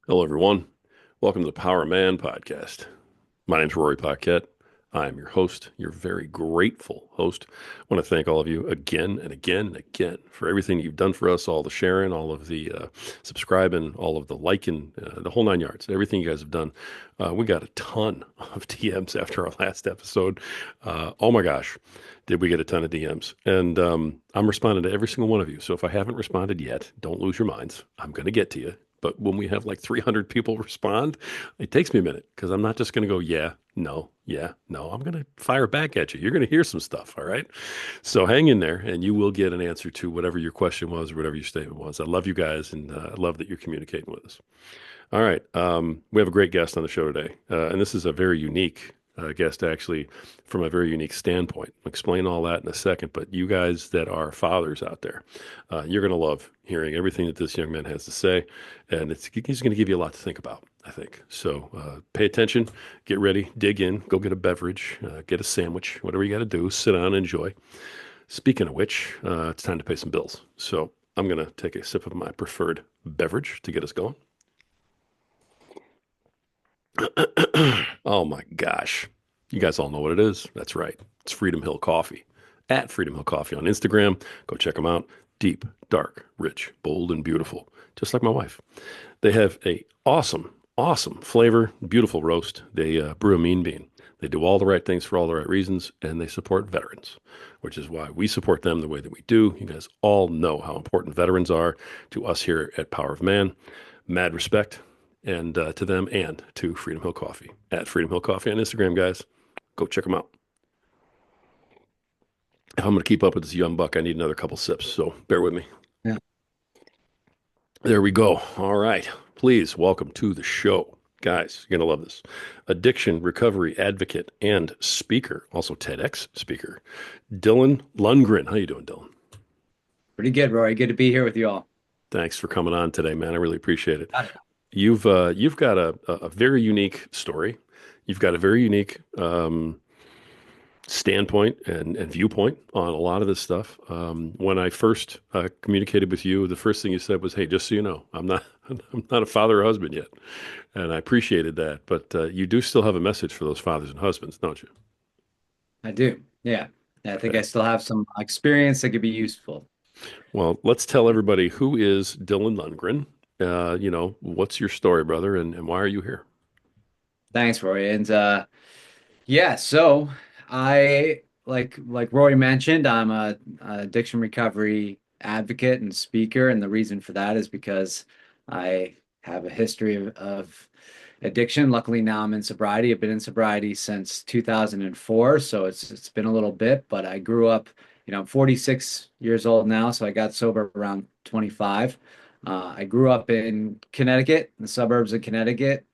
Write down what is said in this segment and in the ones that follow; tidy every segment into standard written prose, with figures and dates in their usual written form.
Hello, everyone. Welcome to the Power Man podcast. My name's Rory Paquette. I'm your host, your very grateful host. I want to thank all of you again and again and again for everything you've done for us, all the sharing, all of the subscribing, all of the liking, the whole nine yards, everything you guys have done. We got a ton of DMs after our last episode. Oh my gosh, did we get a ton of DMs? And I'm responding to every single one of you. So if I haven't responded yet, don't lose your minds. I'm going to get to you. But when we have like 300 people respond, it takes me a minute because I'm not just going to go, yeah, no, yeah, no. I'm going to fire back at you. You're going to hear some stuff. All right. So hang in there and you will get an answer to whatever your question was or whatever your statement was. I love you guys and I love that you're communicating with us. All right. We have a great guest on the show today. And this is a very unique guest, actually, from a very unique standpoint. I'll explain all that in a second. But you guys that are fathers out there, you're going to love hearing everything that this young man has to say. And he's going to give you a lot to think about, I think. So pay attention, get ready, dig in, go get a beverage, get a sandwich, whatever you got to do, sit down, enjoy. Speaking of which, it's time to pay some bills. So I'm going to take a sip of my preferred beverage to get us going. Oh my gosh. You guys all know what it is. That's right. It's Freedom Hill Coffee. At Freedom Hill Coffee on Instagram. Go check them out. Deep, dark, rich, bold, and beautiful. Just like my wife. They have a awesome flavor, beautiful roast. They brew a mean bean. They do all the right things for all the right reasons, and they support veterans, which is why we support them the way that we do. You guys all know how important veterans are to us here at Power of Man. Mad respect and to them and to Freedom Hill Coffee at Freedom Hill Coffee on Instagram, guys. Go check them out. If I'm going to keep up with this young buck, I need another couple sips, so bear with me. Yeah. There we go. All right. Please welcome to the show. Guys, you're going to love this. Addiction recovery advocate and speaker, also TEDx speaker, Dylan Lundgren. How you doing, Dylan? Pretty good, Rory. Good to be here with you all. Thanks for coming on today, man. I really appreciate it. Got it. You've got a very unique story. You've got a very unique standpoint and viewpoint on a lot of this stuff. When I first communicated with you, the first thing you said was, "Hey, just so you know, I'm not I'm not a father or husband yet," and I appreciated that. But you do still have a message for those fathers and husbands, don't you? I do. Yeah. I think I Okay. still have some experience that could be useful. Well, let's tell everybody who is Dylan Lundgren. What's your story, brother, and why are you here? Thanks, Rory. And yeah, so I like Rory mentioned, I'm a addiction recovery advocate and speaker, and the reason for that is because I have a history of addiction. Luckily, now I'm in sobriety. I've been in sobriety since 2004, so it's been a little bit, but I grew up, I'm 46 years old now, so I got sober around 25. I grew up in Connecticut, in the suburbs of Connecticut,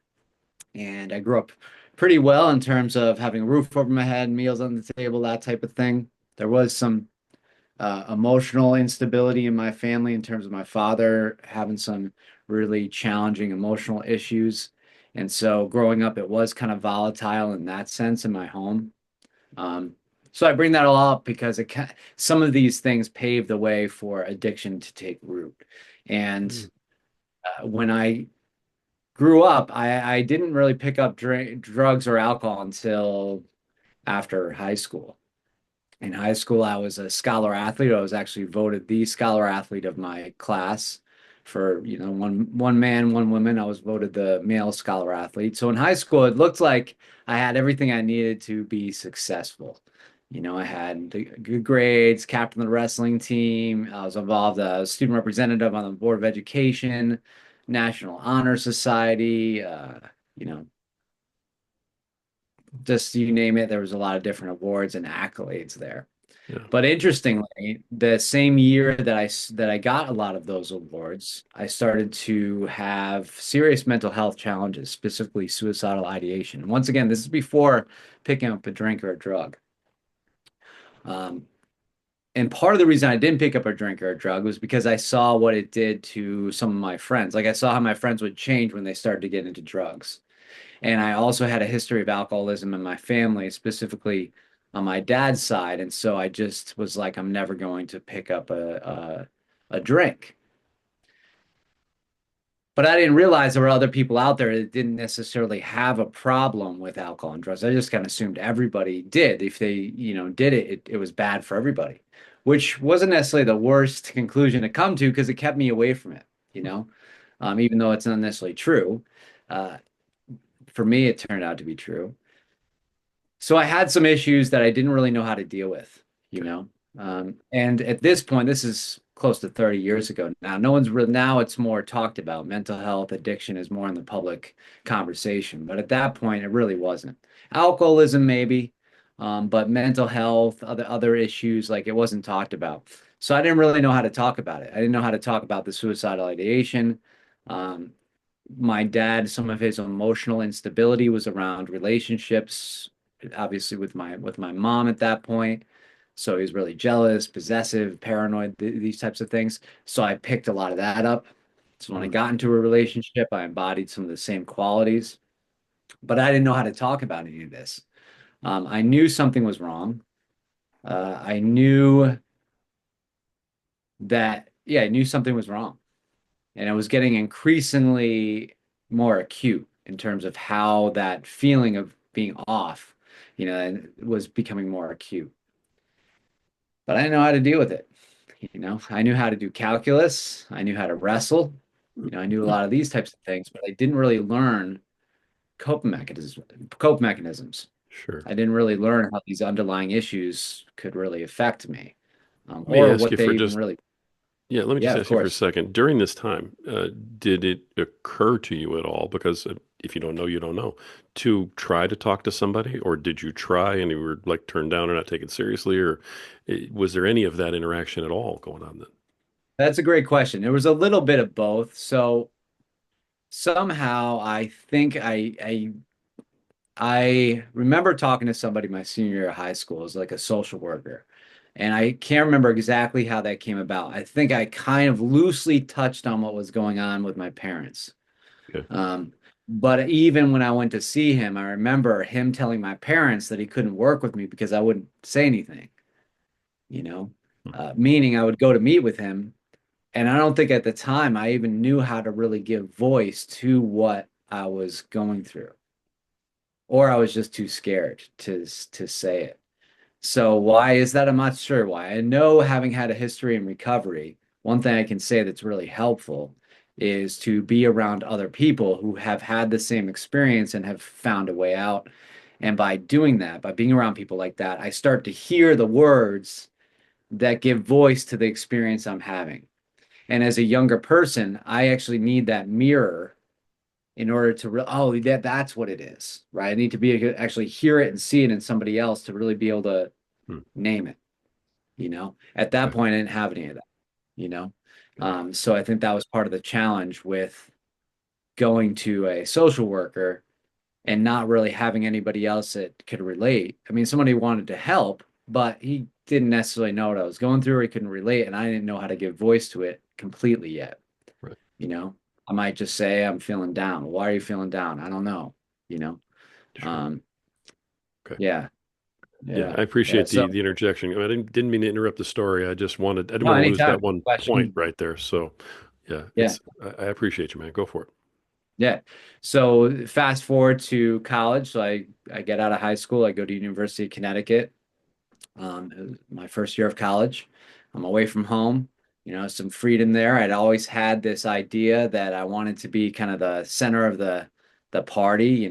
and I grew up pretty well in terms of having a roof over my head, meals on the table, that type of thing. There was some emotional instability in my family in terms of my father having some really challenging emotional issues. And so growing up, it was kind of volatile in that sense in my home. Um, so I bring that all up because some of these things pave the way for addiction to take root. And Mm. when I grew up, I didn't really pick up drugs or alcohol until after high school. In high school, I was a scholar athlete. I was actually voted the scholar athlete of my class for, one man, one woman. I was voted the male scholar athlete. So in high school, it looked like I had everything I needed to be successful. I had the good grades, captain of the wrestling team. I was involved as student representative on the Board of Education, National Honor Society, you know, just you name it, there was a lot of different awards and accolades there. Yeah. But interestingly, the same year that I got a lot of those awards, I started to have serious mental health challenges, specifically suicidal ideation. Once again, this is before picking up a drink or a drug. Um, and part of the reason I didn't pick up a drink or a drug was because I saw what it did to some of my friends. Like I saw how my friends would change when they started to get into drugs. And I also had a history of alcoholism in my family, specifically on my dad's side. And so I just was like, I'm never going to pick up a drink. But I didn't realize there were other people out there that didn't necessarily have a problem with alcohol and drugs. I just kind of assumed everybody did. If they, did it was bad for everybody, which wasn't necessarily the worst conclusion to come to because it kept me away from it, you know, even though it's not necessarily true. Uh, for me, it turned out to be true. So I had some issues that I didn't really know how to deal with, you Okay. know. And at this point, this is close to 30 years ago now. No one's really, now it's more talked about. Mental health, addiction is more in the public conversation. But at that point, it really wasn't. Alcoholism, maybe, but mental health, other issues, like it wasn't talked about. So I didn't really know how to talk about it. I didn't know how to talk about the suicidal ideation. Um, my dad, some of his emotional instability was around relationships, obviously with my mom at that point. So he was really jealous, possessive, paranoid, these types of things. So I picked a lot of that up. So when I Mm, got into a relationship, I embodied some of the same qualities, but I didn't know how to talk about any of this. I knew something was wrong. I knew yeah, I knew something was wrong. And it was getting increasingly more acute in terms of how that feeling of being off, and was becoming more acute. But I didn't know how to deal with it. I knew how to do calculus, I knew how to wrestle, I knew a lot of these types of things, but I didn't really learn cope mechanisms. sure. I didn't really learn how these underlying issues could really affect me, Let me or ask what you they for even just, really. yeah, let me Yeah, just of ask you for a course. second. During this time, did it occur to you at all? Because if you don't know, you don't know, to try to talk to somebody, or did you try and you were like turned down or not taken seriously, or was there any of that interaction at all going on then? That's a great question. There was a little bit of both. So somehow I think I remember talking to somebody my senior year of high school as like a social worker. And I can't remember exactly how that came about. I think I kind of loosely touched on what was going on with my parents. Okay. Um, but even when I went to see him, I remember him telling my parents that he couldn't work with me because I wouldn't say anything, meaning I would go to meet with him. And I don't think at the time I even knew how to really give voice to what I was going through, or I was just too scared to say it. So why is that? I'm not sure why. I know having had a history in recovery, one thing I can say that's really helpful is to be around other people who have had the same experience and have found a way out. And by doing that, by being around people like that, I start to hear the words that give voice to the experience I'm having. And as a younger person, I actually need that mirror in order to oh, that's what it is, right? I need to be actually hear it and see it in somebody else to really be able to Hmm. name it. At that Okay. point, I didn't have any of that, you know. Okay. So I think that was part of the challenge with going to a social worker and not really having anybody else that could relate. I mean, somebody wanted to help, but he didn't necessarily know what I was going through, or he couldn't relate, and I didn't know how to give voice to it completely yet. Right. You know, I might just say I'm feeling down. Why are you feeling down? I don't know. You know, Sure. um, Okay. yeah, Yeah, yeah, I yeah. appreciate So the interjection. I didn't mean to interrupt the story. I didn't no, want to lose that anytime. one point Question. right there. So, yeah, Yeah, I appreciate you, man. Go for it. yeah. So fast forward to college. So I get out of high school. I go to University of Connecticut. It was my first year of college. I'm away from home, some freedom there. I'd always had this idea that I wanted to be kind of the center of the party.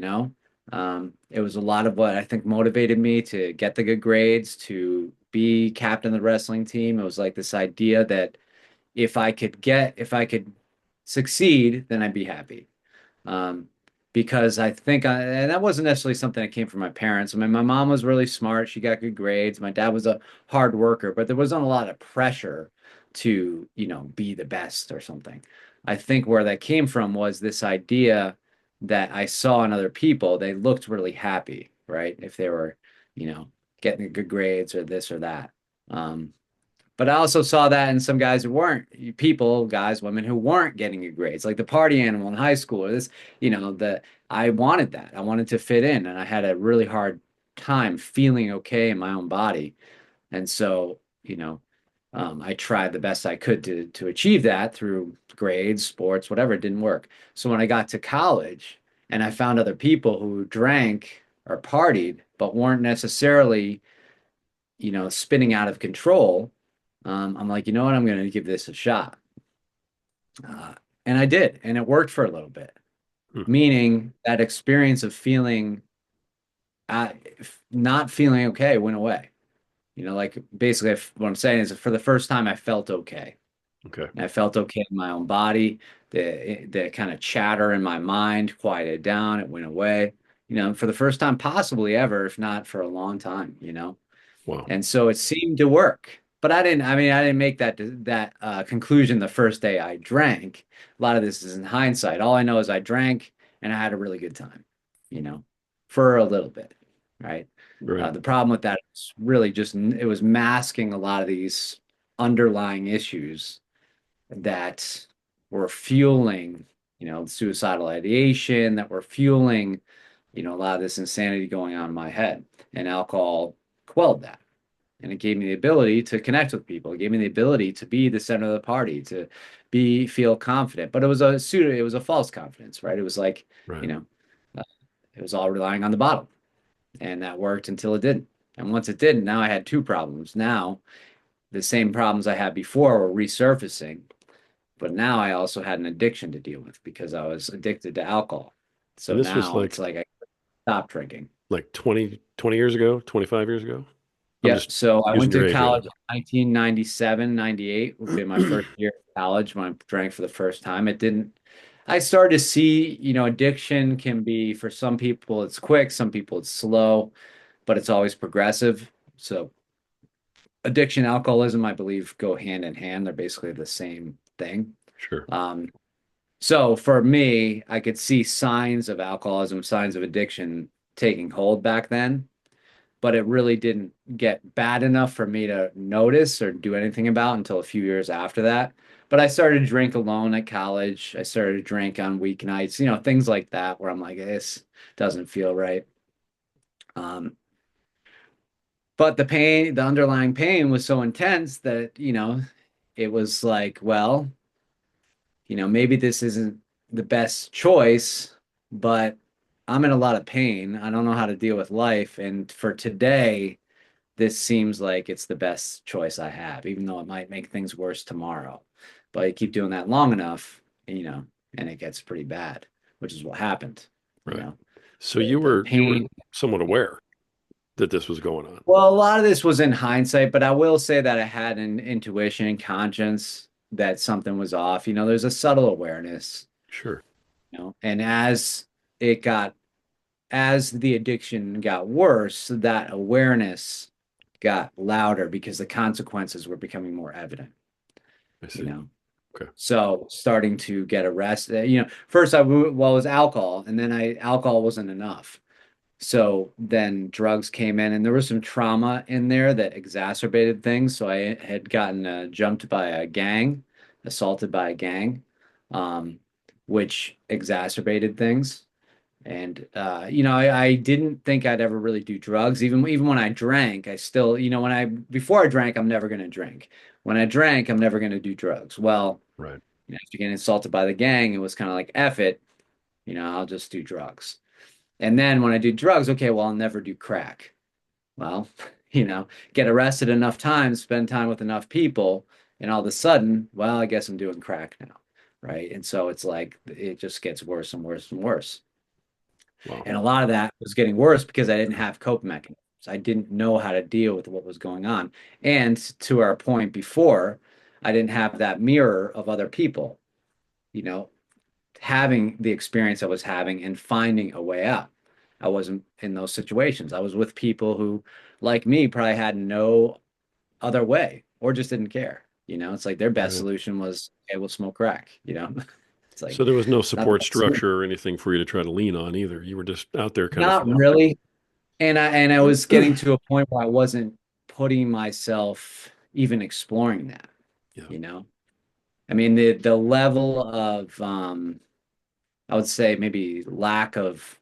It was a lot of what I think motivated me to get the good grades, to be captain of the wrestling team. It was like this idea that if I could succeed, then I'd be happy. Um, because I think and that wasn't necessarily something that came from my parents. I mean, my mom was really smart. She got good grades. My dad was a hard worker, but there wasn't a lot of pressure to, be the best or something. I think where that came from was this idea that I saw in other people. They looked really happy, right? If they were, you know, getting good grades or this or that. Um, but I also saw that in some guys who weren't people, guys, women who weren't getting good grades, like the party animal in high school. Or this, the I wanted that. I wanted to fit in, and I had a really hard time feeling okay in my own body. And so, I tried the best I could to achieve that through grades, sports, whatever. It didn't work. So when I got to college and I found other people who drank or partied, but weren't necessarily, spinning out of control, I'm like, you know what? I'm going to give this a shot. Uh, and I did, and it worked for a little bit. Hmm. Meaning that experience of feeling, uh, not feeling okay went away. Like basically what I'm saying is for the first time, I felt okay. Okay. And I felt okay in my own body. The kind of chatter in my mind quieted down. It went away, for the first time possibly ever, if not for a long time. Wow. And so it seemed to work. But I didn't make that conclusion the first day I drank. A lot of this is in hindsight. All I know is I drank and I had a really good time, you know, for a little bit, right? Right. The problem with that is really just it was masking a lot of these underlying issues that were fueling, suicidal ideation, that were fueling, a lot of this insanity going on in my head. And alcohol quelled that. And it gave me the ability to connect with people. It gave me the ability to be the center of the party, to feel confident. But it was a false confidence, right? It was like, you Right. know, uh, it was all relying on the bottle. And that worked until it didn't. And once it didn't, now I had two problems. Now the same problems I had before were resurfacing. But now I also had an addiction to deal with because I was addicted to alcohol. And So this was now it's like I stopped drinking. like 20 years ago, 25 years ago. I'm Yeah, just so I using went your to age right college in 1997, 98 would be my first year of college when I drank for the first time. I started to see, addiction can be, for some people it's quick, some people it's slow, but it's always progressive. So addiction, alcoholism, I believe, go hand in hand. They're basically the same thing. Sure. Um, so for me, I could see signs of alcoholism, signs of addiction taking hold back then, but it really didn't get bad enough for me to notice or do anything about until a few years after that. But I started to drink alone at college. I started to drink on weeknights, things like that, where I'm like, this doesn't feel right. Um, but the underlying pain was so intense that, it was like, well, maybe this isn't the best choice, but I'm in a lot of pain. I don't know how to deal with life. And for today, this seems like it's the best choice I have, even though it might make things worse tomorrow. But you keep doing that long enough, and it gets pretty bad, which is what happened. You Right. know, So the you were pain. somewhat aware that this was going on. Well, a lot of this was in hindsight, but I will say that I had an intuition and conscience that something was off. There's a subtle awareness, Sure. and it got as the addiction got worse, that awareness got louder because the consequences were becoming more evident, I you see. know. Okay. So starting to get arrested, first it was alcohol, and then alcohol wasn't enough. So then drugs came in, and there was some trauma in there that exacerbated things. So I had gotten jumped by a gang, assaulted by a gang, um, which exacerbated things. And I didn't think I'd ever really do drugs. Even when I drank, I still, before I drank, I'm never gonna drink. When I drank, I'm never gonna do drugs. Well, Right. after getting assaulted by the gang, it was kind of like, F it, I'll just do drugs. And then when I do drugs, okay, well, I'll never do crack. Well, get arrested enough times, spend time with enough people, and all of a sudden, well, I guess I'm doing crack now. Right. And so it's like it just gets worse and worse and worse. Wow. And a lot of that was getting worse because I didn't have coping mechanisms. I didn't know how to deal with what was going on. And to our point before, I didn't have that mirror of other people, you know, having the experience I was having and finding a way out. I wasn't in those situations. I was with people who, like me, probably had no other way or just didn't care. It's like their best Right. solution was, okay, we'll smoke crack, It's like So there was no it's not the support best solution. structure or anything for you to try to lean on either. You were just out there kind of Not feeling. really. And I was getting to a point where I wasn't putting myself even exploring that, Yeah. you know? I mean, the level of I would say maybe lack of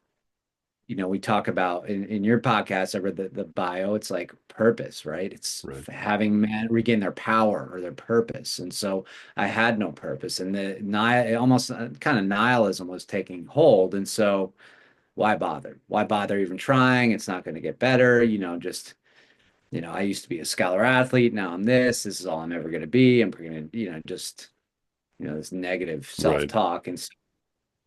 we talk about in your podcast, I read the bio, it's like purpose, right? It's Right. having man regain their power or their purpose. And so I had no purpose, and the ni almost kind of nihilism was taking hold. And so why bother? Why bother even trying? It's not going to get better. Just, I used to be a scholar athlete. Now I'm this. This is all I'm ever going to be. I'm going to, just, this negative Right. self-talk. And so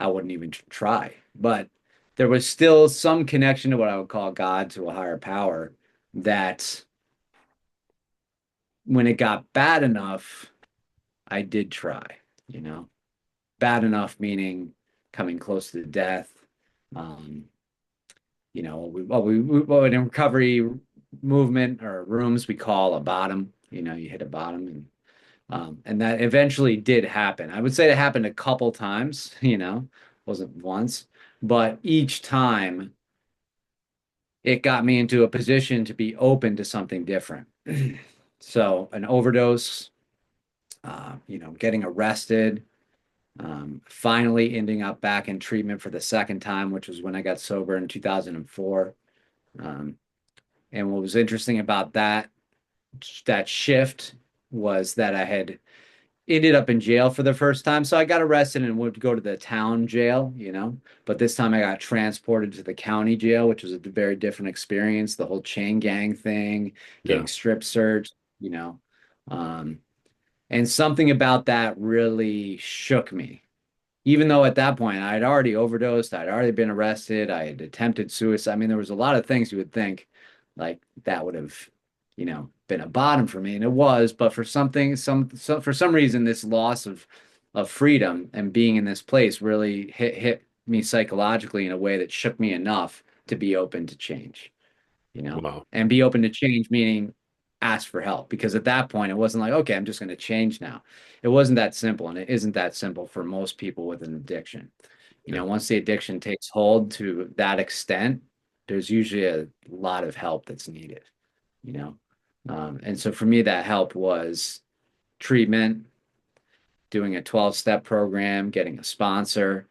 I wouldn't even try. But there was still some connection to what I would call God, to a higher power, that when it got bad enough, I did try, you know, bad enough meaning coming close to death. Um, what in recovery movement or rooms we call a bottom. You hit a bottom, and that eventually did happen. I would say it happened a couple times, wasn't once, but each time it got me into a position to be open to something different. So an overdose, getting arrested, finally ending up back in treatment for the second time, which was when I got sober in 2004. Um, and what was interesting about that shift was that I had ended up in jail for the first time. So I got arrested and would go to the town jail, but this time I got transported to the county jail, which was a very different experience. The whole chain gang thing, Yeah. getting strip searched, you know. Um, and something about that really shook me, even though at that point I had already overdosed, I'd already been arrested, I had attempted suicide. I mean, there was a lot of things you would think like that would have, been a bottom for me, and it was. But for for some reason, this loss of freedom and being in this place really hit me psychologically in a way that shook me enough to be open to change, Wow. and be open to change, meaning ask for help. Because at that point, it wasn't like, okay, I'm just going to change now. It wasn't that simple, and it isn't that simple for most people with an addiction. Yeah. Once the addiction takes hold to that extent, there's usually a lot of help that's needed, you know? And so for me, that help was treatment, doing a 12-step program, getting a sponsor,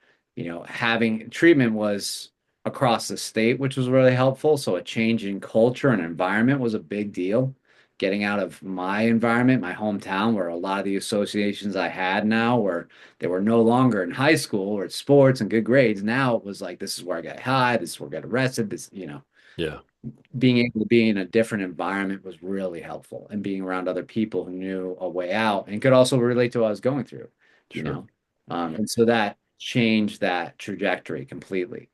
having treatment was across the state, which was really helpful. So a change in culture and environment was a big deal. Getting out of my environment, my hometown, where a lot of the associations I had now were they were no longer in high school or at sports and good grades. Now it was like, this is where I got high, this is where I got arrested, Yeah. being able to be in a different environment was really helpful, and being around other people who knew a way out and could also relate to what I was going through, you Sure. know? And so that changed that trajectory completely.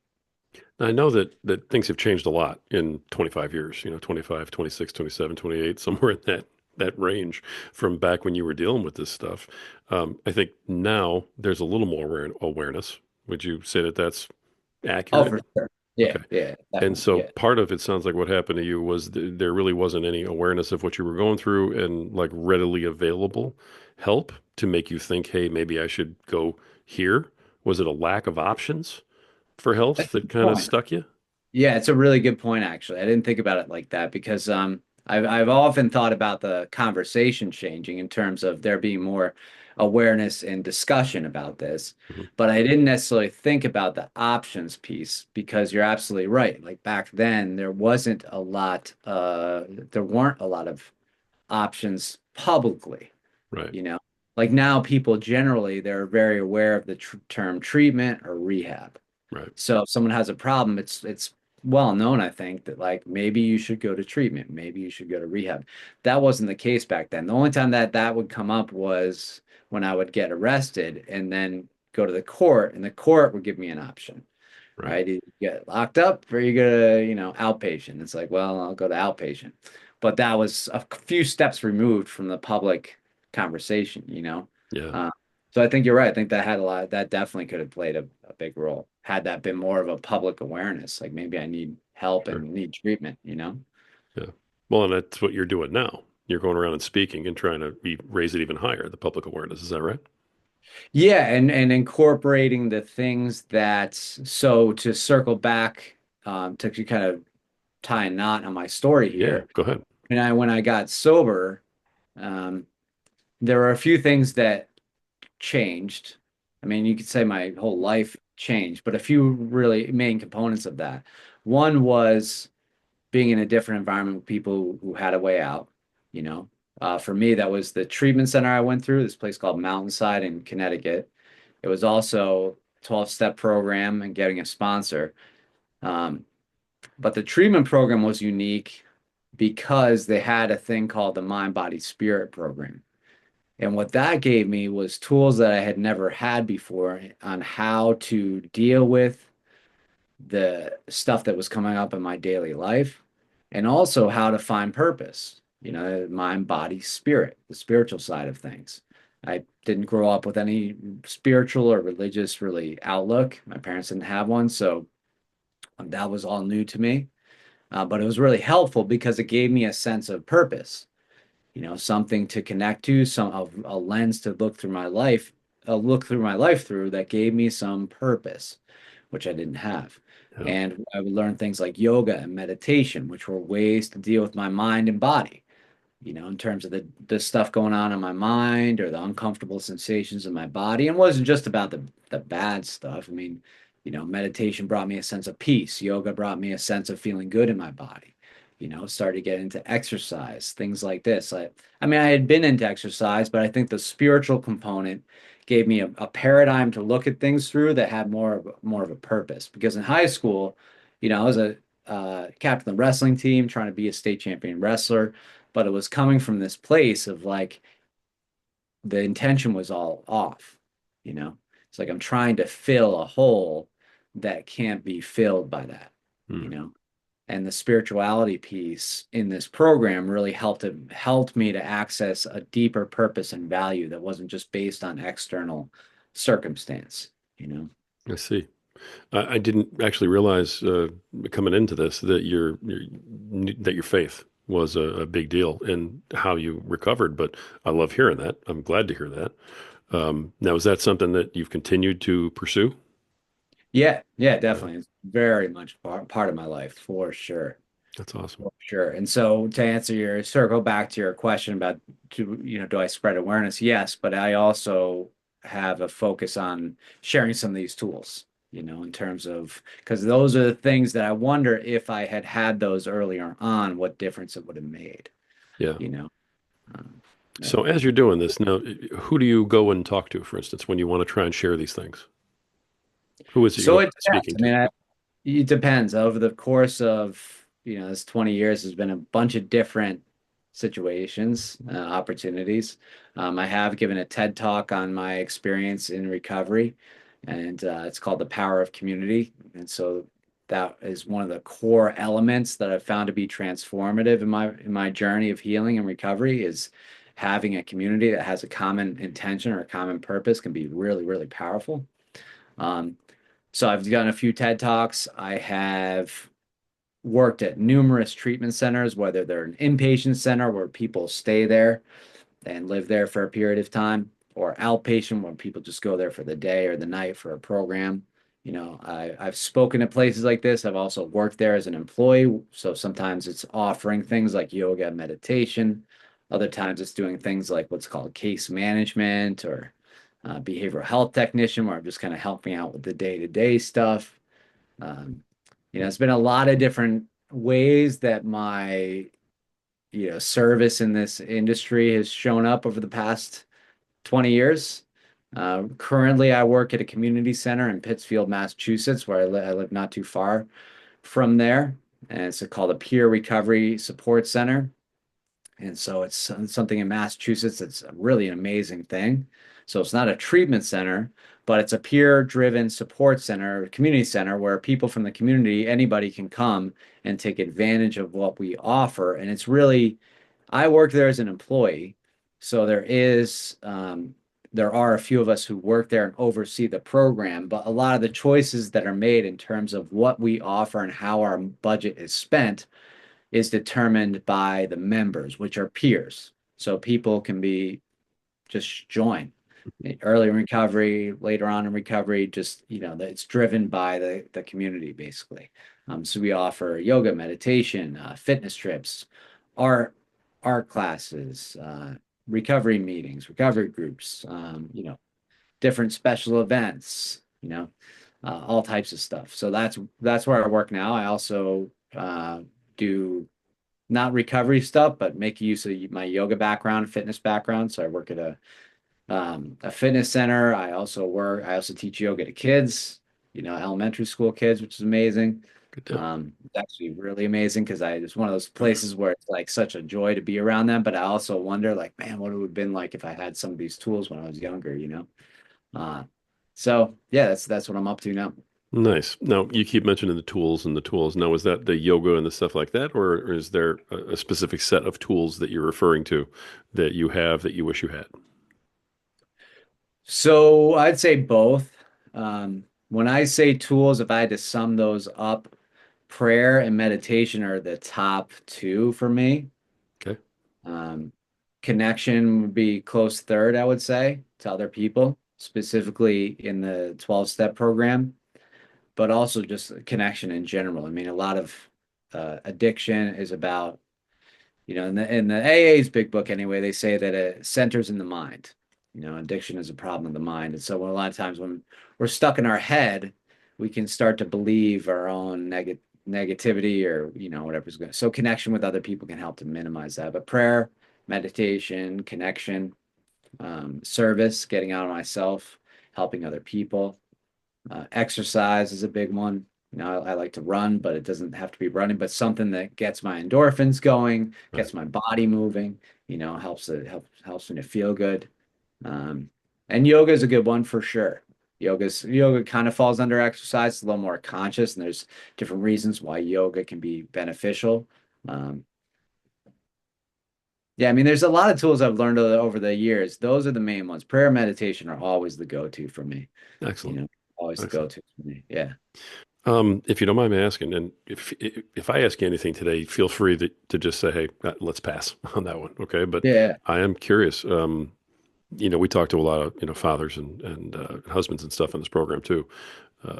I know that things have changed a lot in 25 years, 25, 26, 27, 28, somewhere in that range from back when you were dealing with this stuff. I think now there's a little more awareness. Would you say that that's Oh, accurate? for sure. Yeah, Okay. yeah, And definitely. so Yeah. part of it sounds like what happened to you was there really wasn't any awareness of what you were going through and like readily available help to make you think, hey, maybe I should go here. Was it a lack of options for health That's a that good kind of point. stuck you? Yeah, it's a really good point, actually. I didn't think about it like that because I've often thought about the conversation changing in terms of there being more awareness and discussion about this, Mhm. but I didn't necessarily think about the options piece because you're absolutely right. Like back then, there weren't a lot of options publicly, Right. you know. Like now, people generally they're very aware of the tr term treatment or rehab. Right. So if someone has a problem, it's well known, I think, that like maybe you should go to treatment, maybe you should go to rehab. That wasn't the case back then. The only time that would come up was when I would get arrested and then go to the court, and the court would give me an option, Right. right? You get locked up or you go to, outpatient. It's like, well, I'll go to outpatient. But that was a few steps removed from the public conversation. Yeah. Uh, so I think you're right. I think that definitely could have played a big role had that been more of a public awareness. Like maybe I need help Sure. and need treatment. Yeah. Well, and that's what you're doing now. You're going around and speaking and trying to raise it even higher, the public awareness. Is that right? Yeah, and incorporating the things so to circle back, to kind of tie a knot on my story Yeah. here. Go ahead. And when I got sober, um, there were a few things that changed. I mean, you could say my whole life changed, but a few really main components of that. One was being in a different environment with people who had a way out, you know. For me, that was the treatment center I went through, this place called Mountainside in Connecticut. It was also 12-step program and getting a sponsor. Um, but the treatment program was unique because they had a thing called the mind, body, spirit program. And what that gave me was tools that I had never had before on how to deal with the stuff that was coming up in my daily life and also how to find purpose, mind, body, spirit, the spiritual side of things. I didn't grow up with any spiritual or religious really outlook. My parents didn't have one, so that was all new to me. But it was really helpful because it gave me a sense of purpose, something to connect to, a lens to look through my life through that gave me some purpose, which I didn't have. Yeah. And I would learn things like yoga and meditation, which were ways to deal with my mind and body, in terms of the stuff going on in my mind or the uncomfortable sensations in my body. And it wasn't just about the bad stuff. I mean, meditation brought me a sense of peace. Yoga brought me a sense of feeling good in my body. Started to get into exercise, things like this. I mean, I had been into exercise, but I think the spiritual component gave me a paradigm to look at things through that had more of a purpose. Because in high school, I was a captain of the wrestling team, trying to be a state champion wrestler, but it was coming from this place of like the intention was all off, you know. It's like I'm trying to fill a hole that can't be filled by that, you Mm. know. And the spirituality piece in this program really helped me to access a deeper purpose and value that wasn't just based on external circumstance, you know. I see. I didn't actually realize coming into this that your faith was a big deal in how you recovered. But I love hearing that. I'm glad to hear that. Now, is that something that you've continued to pursue? Yeah, yeah, Yeah, definitely. It's very much part of my life for sure. that's awesome. For sure. And so to answer circle back to your question about do I spread awareness? Yes, but I also have a focus on sharing some of these tools, in terms of because those are the things that I wonder if I had had those earlier on, what difference it would have made, Yeah. you know. Um, yeah. So as you're doing this now, who do you go and talk to, for instance, when you want to try and share these things? Who is it you So go it depends. speaking I to? mean, it depends. Over the course of, this 20 years, there's been a bunch of different situations, opportunities. I have given a TED talk on my experience in recovery, and it's called The Power of Community. And so that is one of the core elements that I've found to be transformative in my journey of healing and recovery is having a community that has a common intention or a common purpose can be really, really powerful. Um, so I've done a few TED Talks. I have worked at numerous treatment centers, whether they're an inpatient center where people stay there and live there for a period of time, or outpatient where people just go there for the day or the night for a program. I've spoken at places like this. I've also worked there as an employee. So sometimes it's offering things like yoga and meditation. Other times it's doing things like what's called case management or behavioral health technician, where I'm just kind of helping out with the day-to-day stuff. Um, it's been a lot of different ways that my, service in this industry has shown up over the past 20 years. Currently, I work at a community center in Pittsfield, Massachusetts, where I live not too far from there. And it's called a Peer Recovery Support Center. And so it's something in Massachusetts that's really an amazing thing. So it's not a treatment center, but it's a peer-driven support center, community center where people from the community, anybody can come and take advantage of what we offer. And it's really, I work there as an employee, so there are a few of us who work there and oversee the program, but a lot of the choices that are made in terms of what we offer and how our budget is spent is determined by the members, which are peers. So people can be just join early in recovery, later on in recovery, just, it's driven by the community basically. So we offer yoga, meditation, fitness trips, art, art classes, recovery meetings, recovery groups, different special events, all types of stuff. So that's where I work now. I also do not recovery stuff, but make use of my yoga background, fitness background. So I work at a fitness center. I also teach yoga to kids, elementary school kids, which is amazing. Good deal. It's actually really amazing because it's one of those places where it's like such a joy to be around them. But I also wonder, like, man, what it would have been like if I had some of these tools when I was younger. So yeah, that's what I'm up to now. Nice. Now, you keep mentioning the tools and the tools. Now, is that the yoga and the stuff like that, or is there a specific set of tools that you're referring to that you have that you wish you had? So I'd say both. When I say tools, if I had to sum those up, prayer and meditation are the top two for me. Okay. Um, Connection would be close third, I would say, to other people, specifically in the 12-step program, but also just connection in general. I mean, a lot of addiction is about, in the AA's big book anyway, they say that it centers in the mind. Addiction is a problem of the mind. And so a lot of times when we're stuck in our head, we can start to believe our own negativity or, whatever's going. So connection with other people can help to minimize that. But prayer, meditation, connection, service, getting out of myself, helping other people. Exercise is a big one. I like to run, but it doesn't have to be running, but something that gets my endorphins going, Right. gets my body moving, helps me to feel good. Um, and yoga is a good one for sure. Yoga kind of falls under exercise, it's a little more conscious, and there's different reasons why yoga can be beneficial. Um, yeah, I mean, there's a lot of tools I've learned over the years. Those are the main ones. Prayer and meditation are always the go-to for me. You Excellent. know, always the Excellent. go-to for me. Yeah. If you don't mind me asking, and if I ask you anything today, feel free to just say, "Hey, let's pass on that one." Okay, but Yeah. I am curious. We talk to a lot of fathers and husbands and stuff in this program too.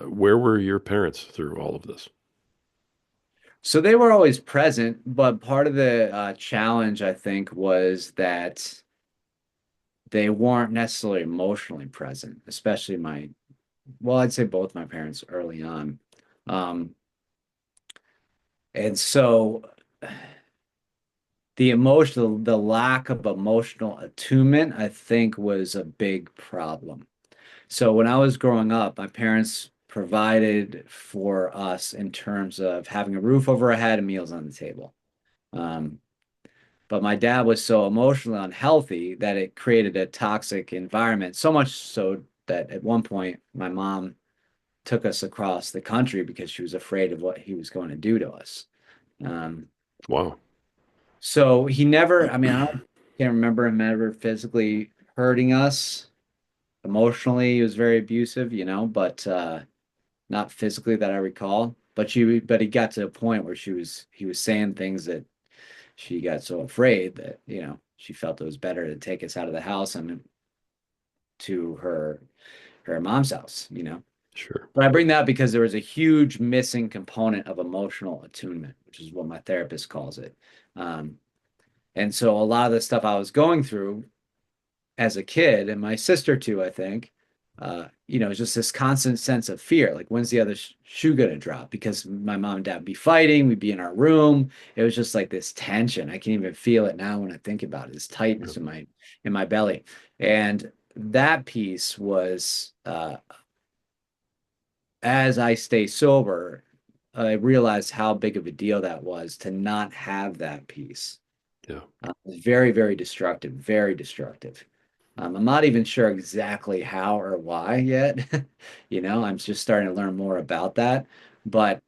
Where were your parents through all of this? So they were always present, but part of the challenge, I think, was that they weren't necessarily emotionally present, especially well, I'd say both my parents early on. Um, and so the lack of emotional attunement, I think, was a big problem. So when I was growing up, my parents provided for us in terms of having a roof over our head and meals on the table. Um, But my dad was so emotionally unhealthy that it created a toxic environment, so much so that at one point my mom took us across the country because she was afraid of what he was going to do to us. Um, Wow. so he never, I mean, can't remember him ever physically hurting us. Emotionally, he was very abusive, but not physically that I recall. But he got to a point where he was saying things that she got so afraid that, she felt it was better to take us out of the house and to her mom's house. Sure. But I bring that because there was a huge missing component of emotional attunement, which is what my therapist calls it. Um, and so a lot of the stuff I was going through as a kid, and my sister too, I think, just this constant sense of fear. Like, when's the other shoe gonna drop? Because my mom and dad would be fighting, we'd be in our room. It was just like this tension. I can even feel it now when I think about it, this Yeah. tightness in my belly. And that piece was as I stay sober, I realized how big of a deal that was to not have that piece. Yeah. It's very, very destructive, very destructive. I'm not even sure exactly how or why yet. I'm just starting to learn more about that. But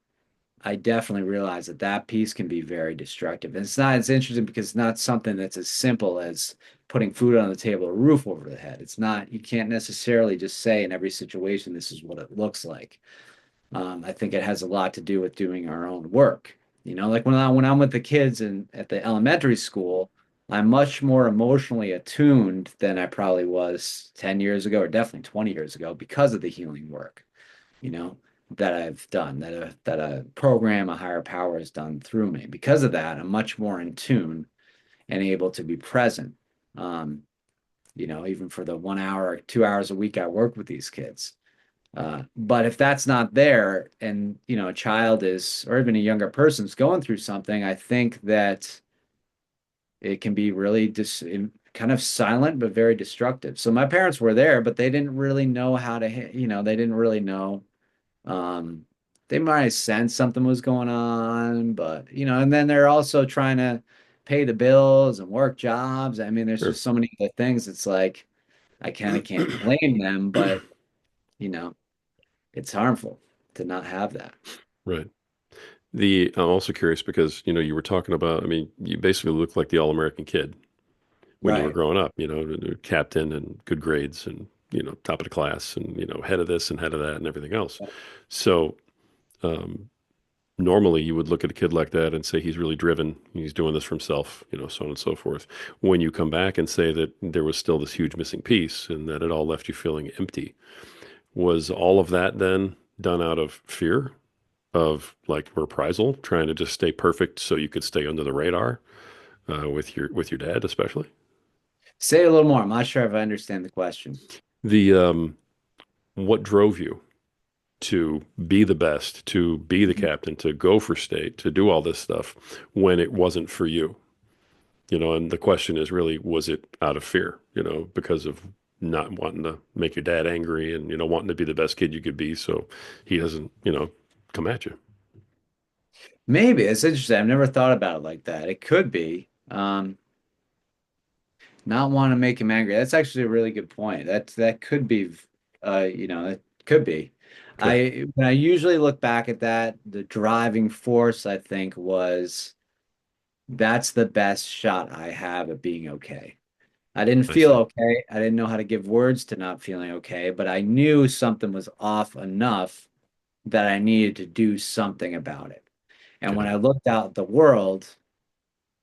I definitely realize that that piece can be very destructive. And it's interesting because it's not something that's as simple as putting food on the table or a roof over the head. It's not, you can't necessarily just say in every situation, this is what it looks like. I think it has a lot to do with doing our own work. Like when I'm with the kids in at the elementary school, I'm much more emotionally attuned than I probably was 10 years ago or definitely 20 years ago because of the healing work, you know, that I've done, that a program, a higher power has done through me. Because of that, I'm much more in tune and able to be present. Um, Even for the 1 hour, 2 hours a week I work with these kids. But if that's not there and, a child is, or even a younger person's going through something, I think that it can be really kind of silent, but very destructive. So my parents were there, but they didn't really know how to, they didn't really know. Um, they might have sensed something was going on, but, and then they're also trying to pay the bills and work jobs. I mean, there's Sure. just so many other things. It's like, I kind of can't blame them, but, you know, it's harmful to not have that. Right. I'm also curious because, you were talking about, I mean, you basically look like the all-American kid when you were Right. growing up, the captain and good grades and, top of the class and, head of this and head of that and everything else. So, um, normally you would look at a kid like that and say he's really driven, he's doing this for himself, so on and so forth. When you come back and say that there was still this huge missing piece and that it all left you feeling empty, was all of that then done out of fear of like reprisal, trying to just stay perfect so you could stay under the radar with your dad, especially? Say it a little more. I'm not sure if I understand the question. The What drove you to be the best, to be the captain, to go for state, to do all this stuff when it wasn't for you? And the question is really, was it out of fear, because of not wanting to make your dad angry and, wanting to be the best kid you could be so he doesn't, come at you? Maybe it's interesting. I've never thought about it like that. It could be. Not want to make him angry. That's actually a really good point. That could be, that could be. Okay. When I usually look back at that, the driving force I think was that's the best shot I have at being okay. I didn't I feel see. okay. I didn't know how to give words to not feeling okay, but I knew something was off enough that I needed to do something about it. And when Got I it. looked out at the world,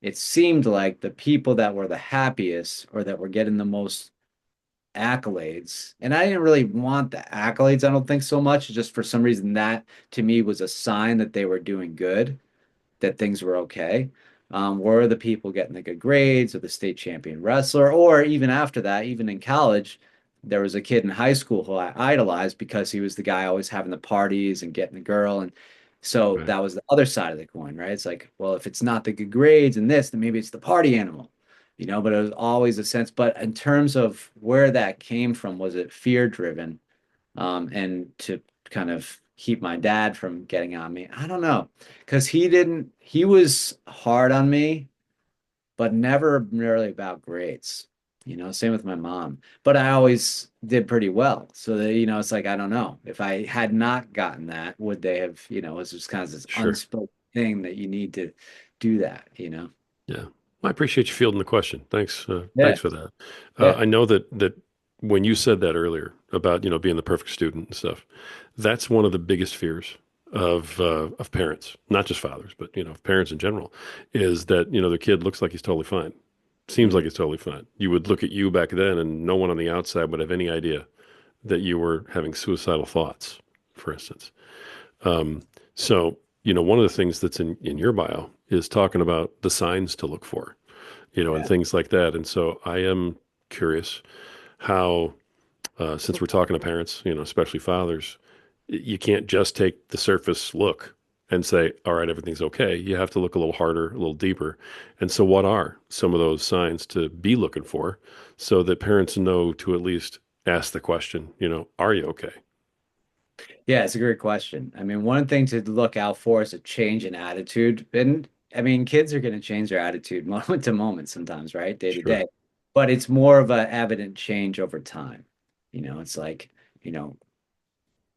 it seemed like the people that were the happiest or that were getting the most accolades, and I didn't really want the accolades, I don't think so much, just for some reason that to me was a sign that they were doing good, that things were okay. Were the people getting the good grades or the state champion wrestler, or even after that, even in college, there was a kid in high school who I idolized because he was the guy always having the parties and getting the girl. And so Right. that was the other side of the coin, right? It's like, well, if it's not the good grades and this, then maybe it's the party animal, but it was always a sense. But in terms of where that came from, was it fear driven? And to kind of keep my dad from getting on me. I don't know. Because he was hard on me, but never really about grades. Same with my mom. But I always did pretty well. So that, it's like, I don't know. If I had not gotten that, would they have, it was just kind of this Sure. unspoken thing that you need to do that? Yeah. I appreciate you fielding the question. Thanks. Yeah. Thanks for that. Yeah. I know that when you said that earlier about, being the perfect student and stuff, that's one of the biggest fears of parents, not just fathers, but, parents in general, is that, the kid looks like he's totally fine. Seems like Mhm. he's totally fine. You would look at you back then and no one on the outside would have any idea that you were having suicidal thoughts, for instance. Um, so, one of the things that's in your bio is talking about the signs to look for, and Yeah. things like that. And so I am curious how, since we're talking to parents, especially fathers, you can't just take the surface look and say, all right, everything's okay. You have to look a little harder, a little deeper. And so, what are some of those signs to be looking for so that parents know to at least ask the question, are you okay? Yeah, it's a great question. I mean, one thing to look out for is a change in attitude. And I mean, kids are going to change their attitude moment to moment sometimes, right? Day to Sure. day. But it's more of an evident change over time. It's like, you know,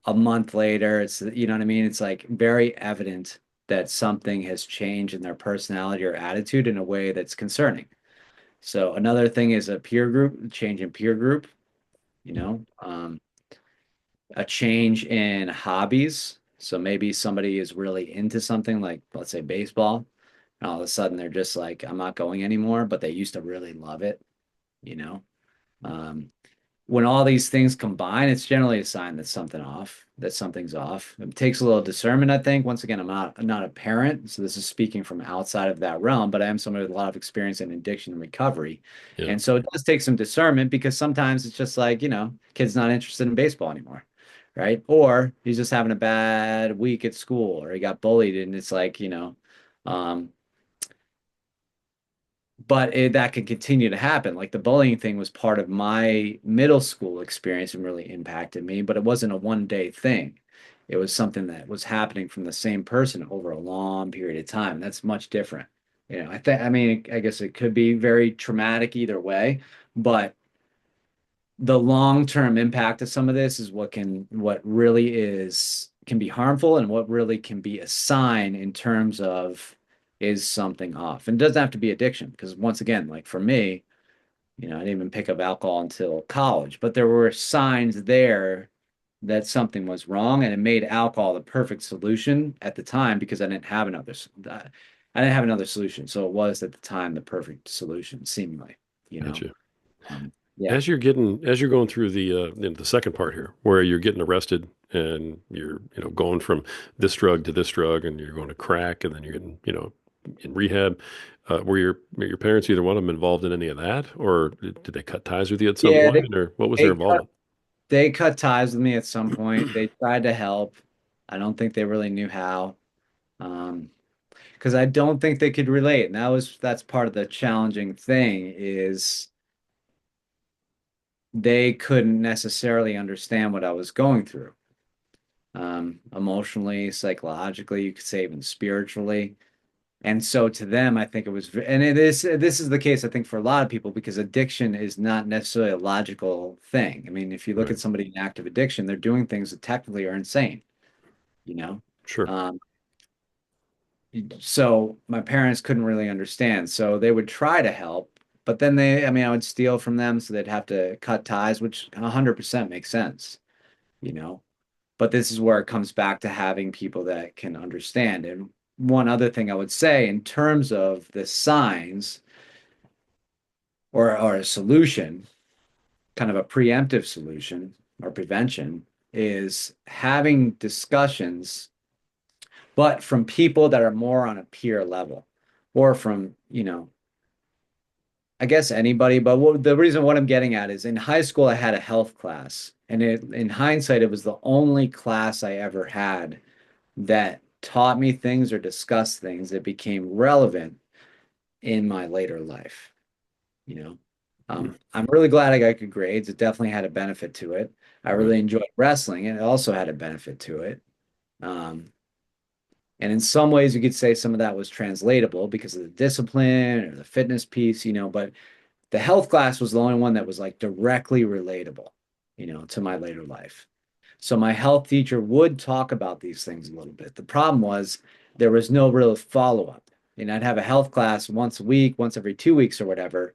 a month later, you know what I mean? It's like very evident that something has changed in their personality or attitude in a way that's concerning. So another thing is a peer group, change in peer group, you know. A change in hobbies. So maybe somebody is really into something like, let's say, baseball, and all of a sudden they're just like, I'm not going anymore, but they used to really love it, you know? Um, when all these things combine, it's generally a sign that that something's off. It takes a little discernment, I think. Once again, I'm not a parent, so this is speaking from outside of that realm, but I am somebody with a lot of experience in addiction and recovery. Yeah. And so it does take some discernment because sometimes it's just like, kid's not interested in baseball anymore, right? Or he's just having a bad week at school, or he got bullied, and it's like, um, but that can continue to happen. Like the bullying thing was part of my middle school experience and really impacted me, but it wasn't a one day thing. It was something that was happening from the same person over a long period of time. That's much different. I mean, I guess it could be very traumatic either way, but the long-term impact of some of this is what really is can be harmful and what really can be a sign in terms of is something off. And it doesn't have to be addiction because once again, like for me, I didn't even pick up alcohol until college, but there were signs there that something was wrong, and it made alcohol the perfect solution at the time because I didn't have another solution. So it was at the time the perfect solution, seemingly, you know. Gotcha. Yeah. As you're going through the second part here, where you're getting arrested and you're going from this drug to this drug, and you're going to crack, and then you're getting in rehab. Were your parents, either one of them, involved in any of that, or did they cut ties with you at some Yeah, point, or what was their they cut involvement? they cut ties with me at some point. They tried to help. I don't think they really knew how. Um, because I don't think they could relate. And that's part of the challenging thing is they couldn't necessarily understand what I was going through. Emotionally, psychologically, you could say even spiritually. And so to them, I think it was, and this is the case, I think, for a lot of people because addiction is not necessarily a logical thing. I mean, if you look Right. at somebody in active addiction, they're doing things that technically are insane, you know? Sure. Um, so my parents couldn't really understand. So they would try to help, but then I mean, I would steal from them, so they'd have to cut ties, which 100% makes sense, you know? But this is where it comes back to having people that can understand. And one other thing I would say in terms of the signs or a solution, kind of a preemptive solution or prevention, is having discussions, but from people that are more on a peer level or from, I guess anybody. But the reason what I'm getting at is in high school, I had a health class. And in hindsight, it was the only class I ever had that taught me things or discussed things that became relevant in my later life. You know, Mm. I'm really glad I got good grades. It definitely had a benefit to it. I Right. really enjoyed wrestling, and it also had a benefit to it. Um, and in some ways, you could say some of that was translatable because of the discipline or the fitness piece, but the health class was the only one that was like directly relatable, to my later life. So my health teacher would talk about these things a little bit. The problem was there was no real follow-up. And I'd have a health class once a week, once every 2 weeks or whatever.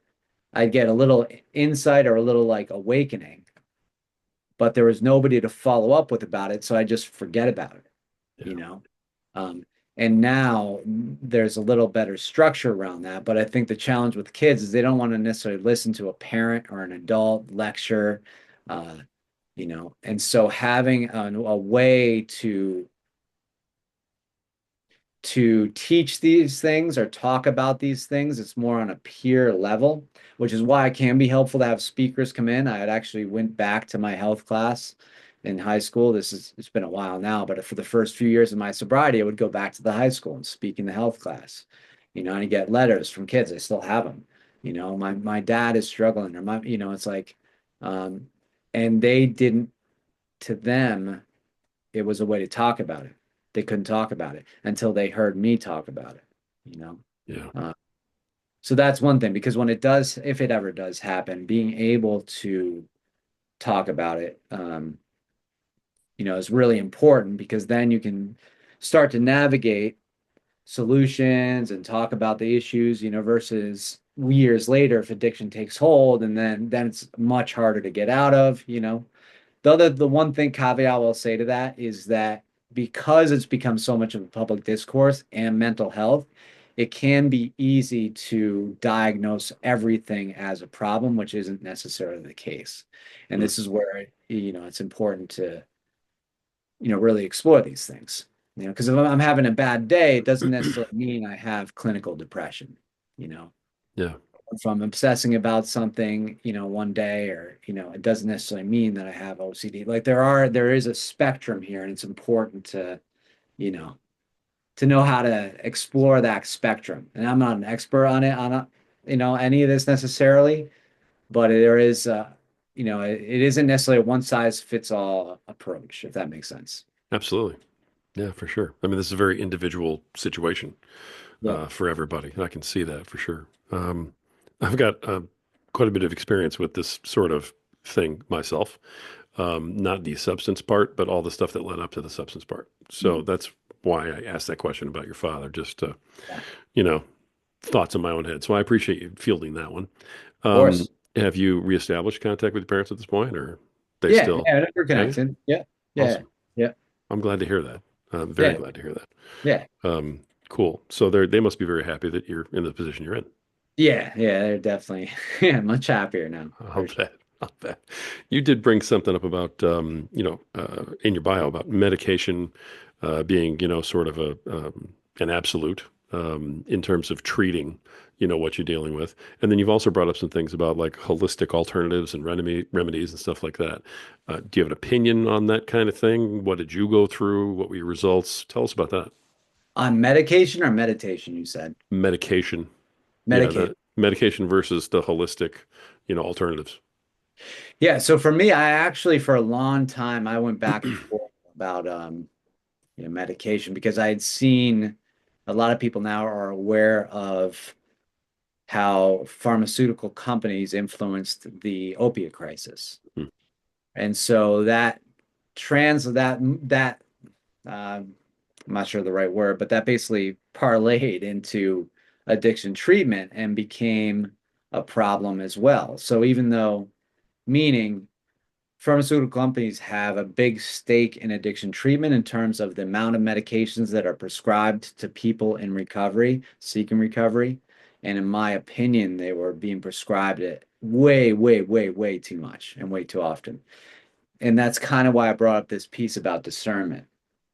I'd get a little insight or a little like awakening, but there was nobody to follow up with about it. So I just forget about it, you Yeah. know? Um, and now there's a little better structure around that. But I think the challenge with kids is they don't want to necessarily listen to a parent or an adult lecture, uh, and so having a way to teach these things or talk about these things. It's more on a peer level, which is why it can be helpful to have speakers come in. I had actually went back to my health class in high school. It's been a while now, but for the first few years of my sobriety, I would go back to the high school and speak in the health class. And I get letters from kids. I still have them. My dad is struggling, or it's like, um, and they didn't to them it was a way to talk about it. They couldn't talk about it until they heard me talk about it, you know? Yeah. Uh, so that's one thing, because when it does, if it ever does happen, being able to talk about it, is really important because then you can start to navigate solutions and talk about the issues, versus years later if addiction takes hold and then it's much harder to get out of, the one thing caveat I will say to that is that because it's become so much of a public discourse and mental health, it can be easy to diagnose everything as a problem, which isn't necessarily the case. And Mm. this is where, it's important to, really explore these things. Because if I'm having a bad day, it doesn't necessarily mean I have clinical depression, you know. Yeah. if I'm obsessing about something, one day, or, it doesn't necessarily mean that I have OCD. Like there is a spectrum here, and it's important you know, to know how to explore that spectrum. And I'm not an expert on any of this necessarily, but there is, it isn't necessarily a one size fits all approach, if that makes sense. Absolutely. Yeah, for sure. I mean, this is a very individual situation Yeah. for everybody. I can see that for sure. I've got quite a bit of experience with this sort of thing myself. Not the substance part, but all the stuff that led up to the substance part. So Mhm. that's why I asked that question about your father, just Yeah. Of you know, thoughts in my own head. So I appreciate you fielding that one. course. Have you reestablished contact with your parents at this point, or they Yeah. still Yeah. We're have you? connected. Yeah. Yeah. Awesome. Yeah. I'm glad to hear that. I'm very Yeah. glad to hear that. Yeah. Cool. So they must be very happy that you're in the position you're in. Yeah. Yeah. They're definitely yeah, much happier now I'll for sure. bet. I'll bet. You did bring something up about, in your bio about medication being, sort of an absolute in terms of treating, what you're dealing with. And then you've also brought up some things about like holistic alternatives and remedies and stuff like that. Do you have an opinion on that kind of thing? What did you go through? What were your results? Tell us about that. On medication or meditation, you said? Medication. Yeah, Medication. the medication versus the holistic, alternatives. Yeah, so for me, I actually for a long time I went back and forth about medication because I had seen a lot of people now are aware of how pharmaceutical companies influenced the opiate crisis. Hmm. And so that trans that I'm not sure the right word, but that basically parlayed into addiction treatment and became a problem as well. So even though meaning pharmaceutical companies have a big stake in addiction treatment in terms of the amount of medications that are prescribed to people in recovery, seeking recovery. And in my opinion, they were being prescribed it way, way, way, way too much and way too often. And that's kind of why I brought up this piece about discernment.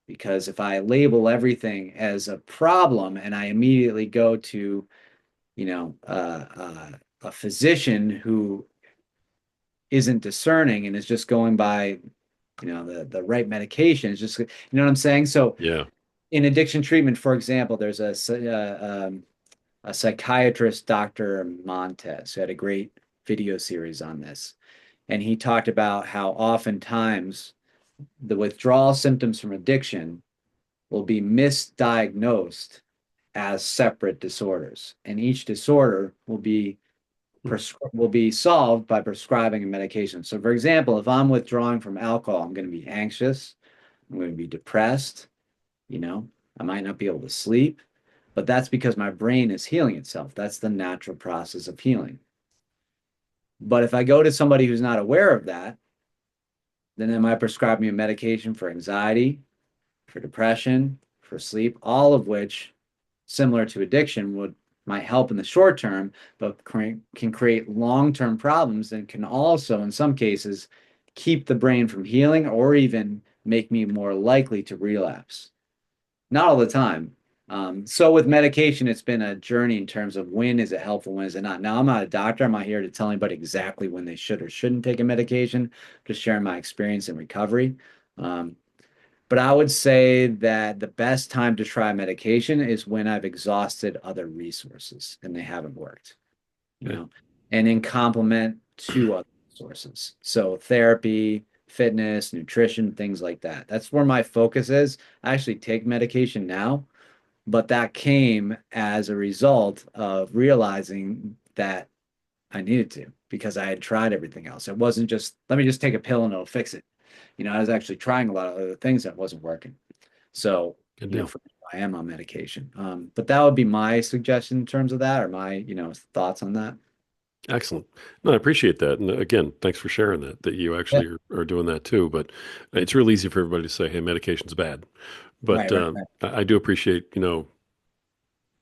Because if I label everything as a problem and I immediately go to, you know, uh, uh, a physician who isn't discerning and is just going by the right medication is just what I'm saying. So Yeah. in addiction treatment, for example, there's a psychiatrist, Dr. Montes, who had a great video series on this, and he talked about how oftentimes the withdrawal symptoms from addiction will be misdiagnosed as separate disorders, and each disorder will be solved by prescribing a medication. So, for example, if I'm withdrawing from alcohol, I'm going to be anxious, I'm going to be depressed, you know, I might not be able to sleep, but that's because my brain is healing itself. That's the natural process of healing. But if I go to somebody who's not aware of that, then they might prescribe me a medication for anxiety, for depression, for sleep, all of which, similar to addiction, would might help in the short term, but can create long-term problems and can also, in some cases, keep the brain from healing or even make me more likely to relapse. Not all the time. So with medication, it's been a journey in terms of when is it helpful, when is it not. Now, I'm not a doctor. I'm not here to tell anybody exactly when they should or shouldn't take a medication. Just sharing my experience in recovery. Um, but I would say that the best time to try medication is when I've exhausted other resources and they haven't worked, you Okay. know, and in complement to other sources. So therapy, fitness, nutrition, things like that. That's where my focus is. I actually take medication now, but that came as a result of realizing that I needed to because I had tried everything else. It wasn't just, let me just take a pill and it'll fix it. I was actually trying a lot of other things that wasn't working. So, Good deal. for me, I am on medication. But that would be my suggestion in terms of that or my, thoughts on that. Excellent. No, I appreciate that. And again, thanks for sharing that you Yeah. actually are doing that too. But it's real easy for everybody to say, hey, medication's bad. But Right, right, right. I do appreciate,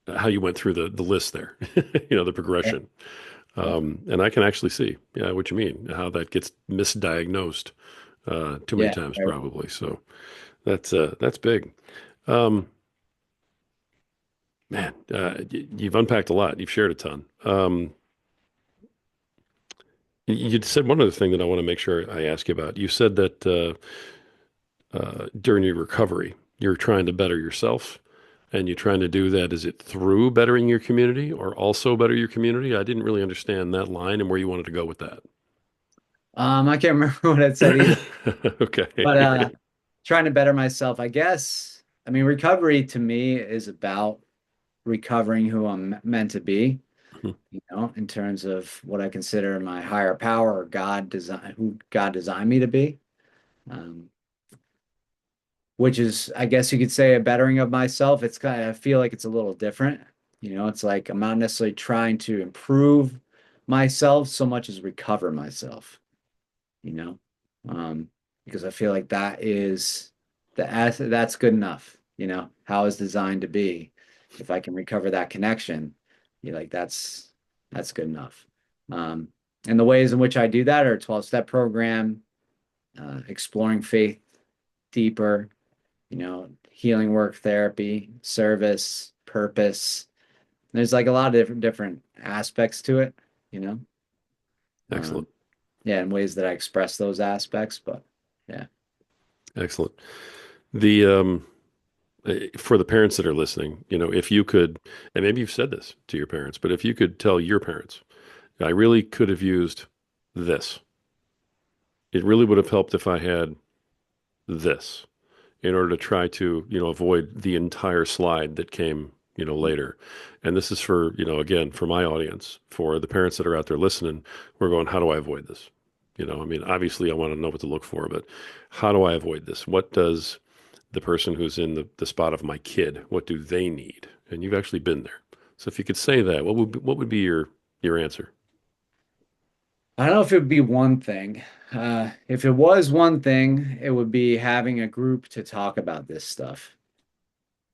how you went through the list there, the Yeah, progression. yeah, And I can actually see, yeah, what you mean, how that gets misdiagnosed too many yeah. times Right. probably. So that's big. Um, Man, you've unpacked a lot. You've shared a ton. You said one other thing that I want to make sure I ask you about. You said that during your recovery, you're trying to better yourself, and you're trying to do that. Is it through bettering your community or also better your community? I didn't really understand that line and where you wanted to go with that. I can't remember what it said either, but Okay. trying to better myself, I guess. I mean, recovery to me is about recovering who I'm meant to be, in terms of what I consider my higher power or God design, who God designed me to be. Um, which is, I guess you could say, a bettering of myself. It's kind of, I feel like it's a little different. It's like I'm not necessarily trying to improve myself so much as recover myself, you know, because I feel like that's good enough, how it's designed to be. If I can recover that connection, like that's good enough. Um, and the ways in which I do that are a 12-step program, exploring faith deeper, healing work, therapy, service, purpose. There's like a lot of different aspects to it, you know. Excellent. Um, yeah, in ways that I express those aspects, but yeah. Excellent. The for the parents that are listening, if you could, and maybe you've said this to your parents, but if you could tell your parents, I really could have used this. It really would have helped if I had this in order to try to, avoid the entire slide that came, later. And this is for, again, for my audience, for the parents that are out there listening, we're going, how do I avoid this? I mean, obviously I want to know what to look for, but how do I avoid this? What does the person who's in the spot of my kid, what do they need? And you've actually been there. So if you could say that, what would be your answer? I don't know if it would be one thing. If it was one thing, it would be having a group to talk about this stuff,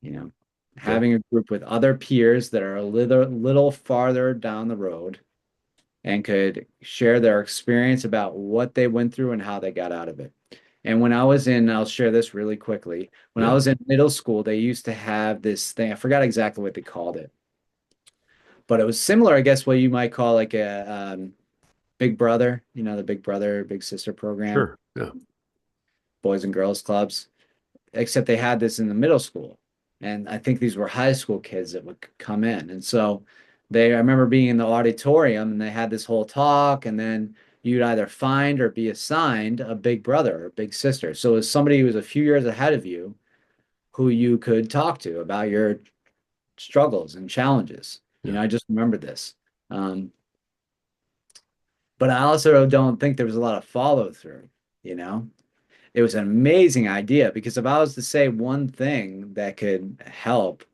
you know, Okay. having a group with other peers that are a little farther down the road and could share their experience about what they went through and how they got out of it. And I'll share this really quickly. When I Yeah, was in middle school, they used to have this thing. I forgot exactly what they called it, but it was similar, I guess, what you might call like a Big Brother, the Big Brother, Big Sister program, sure. Yeah. Boys and Girls Clubs, except they had this in the middle school. And I think these were high school kids that would come in. And so I remember being in the auditorium and they had this whole talk, and then you'd either find or be assigned a big brother or big sister. So it was somebody who was a few years ahead of you who you could talk to about your struggles and challenges. Yeah. I just remember this. Um, but I also don't think there was a lot of follow through, you know? It was an amazing idea because if I was to say one thing that could help,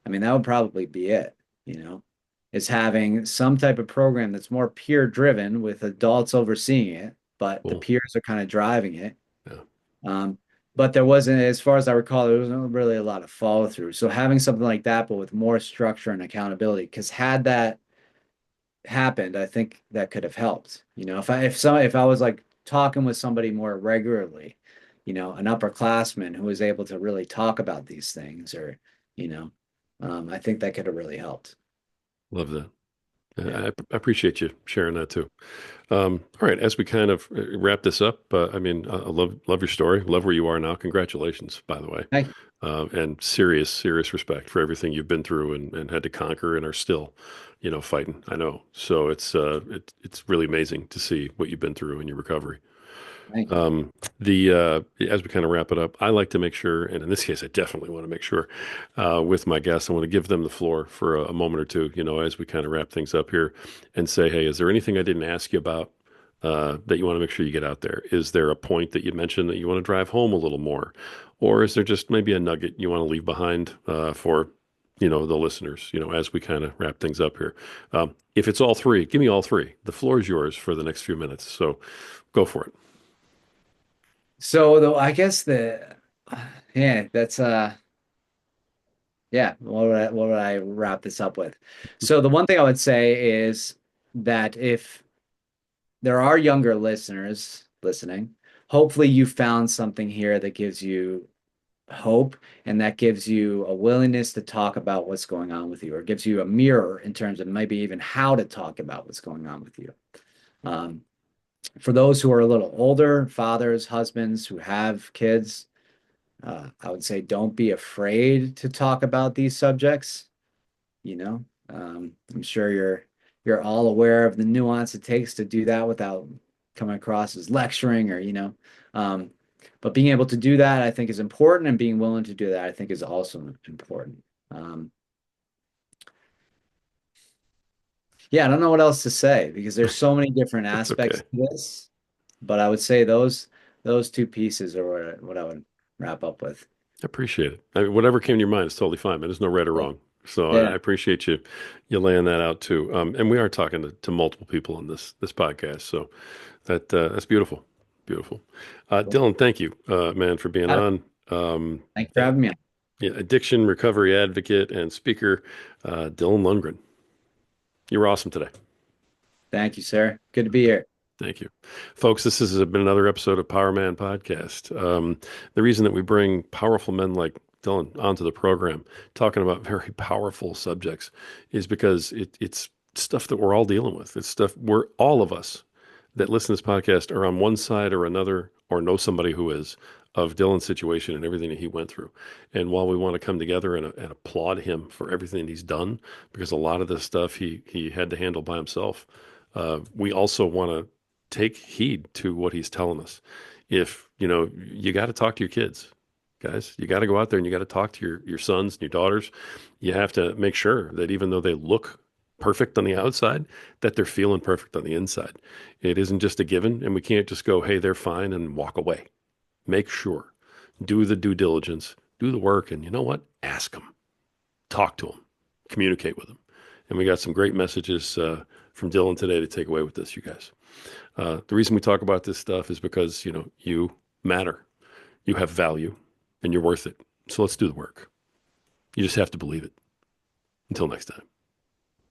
I mean, that would probably be it, you know, is having some type of program that's more peer driven with adults overseeing it, but the Cool. peers are kind of driving it. Yeah. Um, but there wasn't, as far as I recall, there wasn't really a lot of follow through. So having something like that, but with more structure and accountability, because had that happened, I think that could have helped. If I was like talking with somebody more regularly, an upperclassman who was able to really talk about these things, or you know, I think that could have really helped. Love that. Yeah. I appreciate you sharing that too. All right, as we kind of wrap this up, I mean, I love your story, love where you are now. Congratulations, by the way, Thank you. and serious respect for everything you've been through and had to conquer and are still, fighting. I know, so it's really amazing to see what you've been through in your recovery. Thank you. Um, the As we kind of wrap it up, I like to make sure, and in this case, I definitely want to make sure with my guests, I want to give them the floor for a moment or two, as we kind of wrap things up here, and say, hey, is there anything I didn't ask you about that you want to make sure you get out there? Is there a point that you mentioned that you want to drive home a little more, or is there just maybe a nugget you want to leave behind for the listeners, as we kind of wrap things up here? If it's all three, give me all three. The floor is yours for the next few minutes. So go for it. So though, I guess yeah, that's yeah. What would I wrap this up with? So the one thing I would say is that if there are younger listeners listening, hopefully you found something here that gives you hope and that gives you a willingness to talk about what's going on with you, or gives you a mirror in terms of maybe even how to talk about what's going on with you. Um, For those who are a little older, fathers, husbands who have kids, I would say don't be afraid to talk about these subjects. You know, I'm sure you're all aware of the nuance it takes to do that without coming across as lecturing or, um, but being able to do that, I think, is important, and being willing to do that, I think, is also important. Um, yeah, I don't know what else to say because there's so many different That's aspects okay. to this, but I would say those two pieces are what I would wrap up with. I appreciate it. I mean, whatever came to your mind is totally fine, man. There's no right or Yeah. wrong. So I Yeah. appreciate you laying that out too. And we are talking to multiple people on this podcast, so that's beautiful, beautiful. Cool. Dylan, thank you, man, for being Got it. on. Thank you for Yeah, having me on. yeah, addiction recovery advocate and speaker, Dylan Lundgren. You were awesome today. Thank you, sir. Good to be here. Thank you. Folks, this has been another episode of Power Man Podcast. The reason that we bring powerful men like Dylan onto the program, talking about very powerful subjects, is because it's stuff that we're all dealing with. It's stuff where all of us that listen to this podcast are on one side or another, or know somebody who is, of Dylan's situation and everything that he went through. And while we want to come together and applaud him for everything he's done, because a lot of this stuff he had to handle by himself, we also want to take heed to what he's telling us. If, you got to talk to your kids, guys. You got to go out there and you got to talk to your sons and your daughters. You have to make sure that even though they look perfect on the outside, that they're feeling perfect on the inside. It isn't just a given, and we can't just go, hey, they're fine, and walk away. Make sure, do the due diligence, do the work, and you know what? Ask them, talk to them, communicate with them. And we got some great messages from Dylan today to take away with this, you guys. The reason we talk about this stuff is because, you matter, you have value, and you're worth it. So let's do the work. You just have to believe it. Until next time.